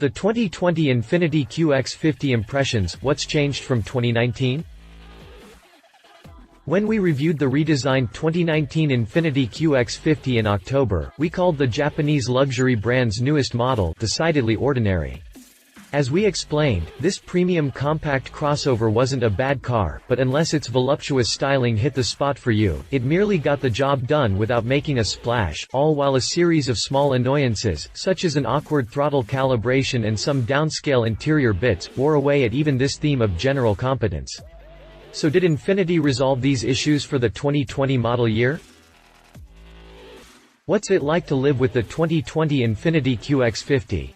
The 2020 Infiniti QX50 impressions, what's changed from 2019? When we reviewed the redesigned 2019 Infiniti QX50 in October, we called the Japanese luxury brand's newest model decidedly ordinary. As we explained, this premium compact crossover wasn't a bad car, but unless its voluptuous styling hit the spot for you, it merely got the job done without making a splash, all while a series of small annoyances, such as an awkward throttle calibration and some downscale interior bits, wore away at even this theme of general competence. So did Infiniti resolve these issues for the 2020 model year? What's it like to live with the 2020 Infiniti QX50?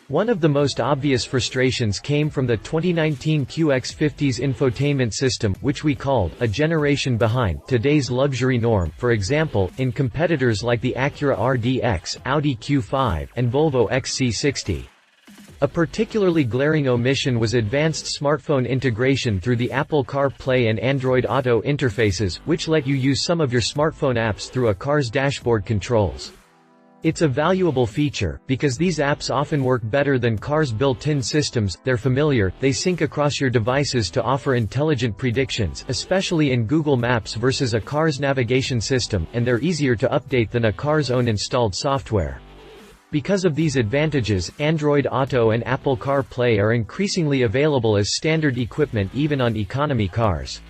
One of the most obvious frustrations came from the 2019 QX50's infotainment system, which we called a generation behind today's luxury norm, for example, in competitors like the Acura RDX, Audi Q5, and Volvo XC60. A particularly glaring omission was advanced smartphone integration through the Apple CarPlay and Android Auto interfaces, which let you use some of your smartphone apps through a car's dashboard controls. It's a valuable feature, because these apps often work better than cars' built-in systems. They're familiar, they sync across your devices to offer intelligent predictions, especially in Google Maps versus a car's navigation system, and they're easier to update than a car's own installed software. Because of these advantages, Android Auto and Apple CarPlay are increasingly available as standard equipment even on economy cars.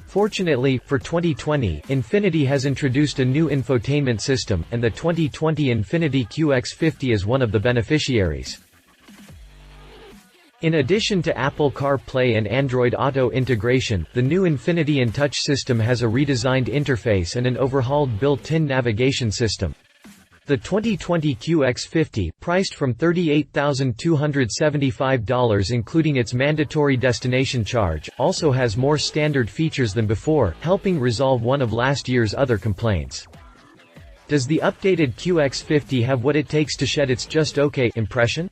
Fortunately, for 2020, Infiniti has introduced a new infotainment system, and the 2020 Infiniti QX50 is one of the beneficiaries. In addition to Apple CarPlay and Android Auto integration, the new Infiniti InTouch system has a redesigned interface and an overhauled built-in navigation system. The 2020 QX50, priced from $38,275 including its mandatory destination charge, also has more standard features than before, helping resolve one of last year's other complaints. Does the updated QX50 have what it takes to shed its just okay impression?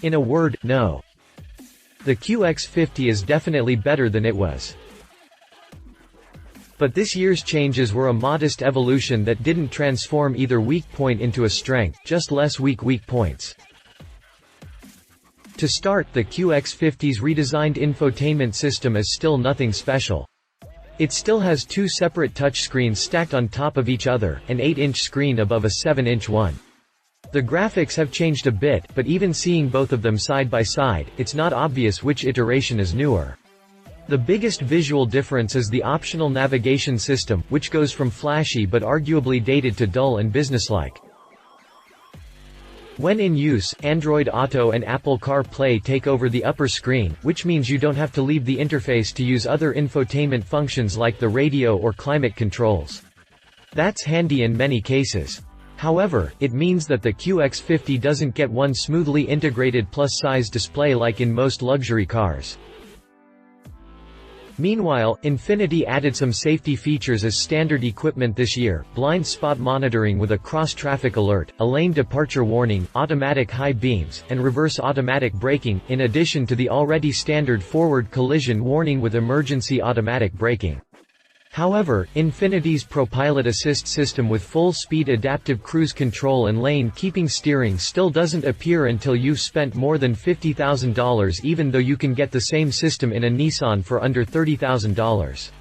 In a word, no. The QX50 is definitely better than it was. But this year's changes were a modest evolution that didn't transform either weak point into a strength, just less weak points. To start, the QX50's redesigned infotainment system is still nothing special. It still has two separate touchscreens stacked on top of each other, an 8-inch screen above a 7-inch one. The graphics have changed a bit, but even seeing both of them side by side, it's not obvious which iteration is newer. The biggest visual difference is the optional navigation system, which goes from flashy but arguably dated to dull and businesslike. When in use, Android Auto and Apple CarPlay take over the upper screen, which means you don't have to leave the interface to use other infotainment functions like the radio or climate controls. That's handy in many cases. However, it means that the QX50 doesn't get one smoothly integrated plus-size display like in most luxury cars. Meanwhile, Infiniti added some safety features as standard equipment this year: blind spot monitoring with a cross-traffic alert, a lane departure warning, automatic high beams, and reverse automatic braking, in addition to the already standard forward collision warning with emergency automatic braking. However, Infiniti's ProPilot Assist system with full-speed adaptive cruise control and lane-keeping steering still doesn't appear until you've spent more than $50,000, even though you can get the same system in a Nissan for under $30,000.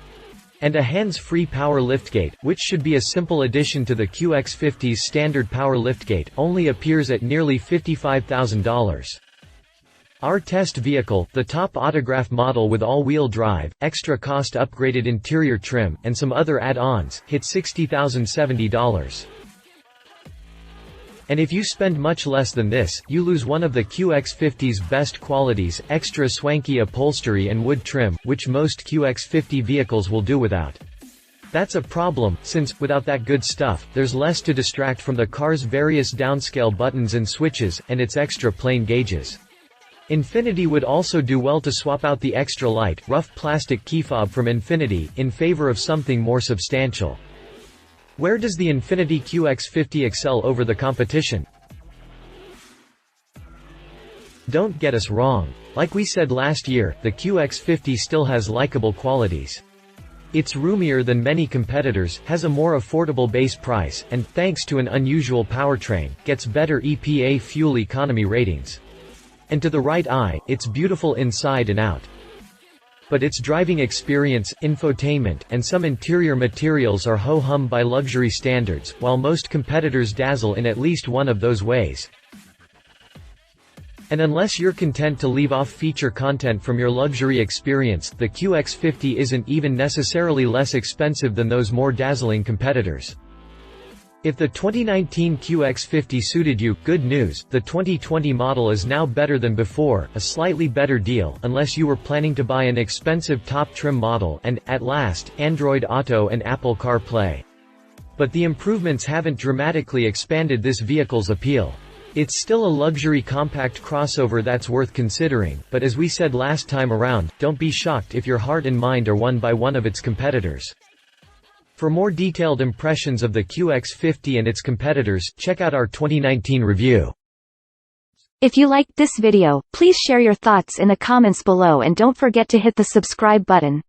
And a hands-free power liftgate, which should be a simple addition to the QX50's standard power liftgate, only appears at nearly $55,000. Our test vehicle, the top autograph model with all-wheel drive, extra cost upgraded interior trim, and some other add-ons, hit $60,070. And if you spend much less than this, you lose one of the QX50's best qualities: extra swanky upholstery and wood trim, which most QX50 vehicles will do without. That's a problem, since, without that good stuff, there's less to distract from the car's various downscale buttons and switches, and its extra plain gauges. Infiniti would also do well to swap out the extra light, rough plastic key fob from Infiniti, in favor of something more substantial. Where does the Infiniti QX50 excel over the competition? Don't get us wrong. Like we said last year, the QX50 still has likable qualities. It's roomier than many competitors, has a more affordable base price, and, thanks to an unusual powertrain, gets better EPA fuel economy ratings. And to the right eye, it's beautiful inside and out. But its driving experience, infotainment, and some interior materials are ho-hum by luxury standards, while most competitors dazzle in at least one of those ways. And unless you're content to leave off feature content from your luxury experience, the QX50 isn't even necessarily less expensive than those more dazzling competitors. If the 2019 QX50 suited you, good news, the 2020 model is now better than before, a slightly better deal, unless you were planning to buy an expensive top trim model and, at last, Android Auto and Apple CarPlay. But the improvements haven't dramatically expanded this vehicle's appeal. It's still a luxury compact crossover that's worth considering, but as we said last time around, don't be shocked if your heart and mind are won by one of its competitors. For more detailed impressions of the QX50 and its competitors, check out our 2019 review. If you liked this video, please share your thoughts in the comments below and don't forget to hit the subscribe button.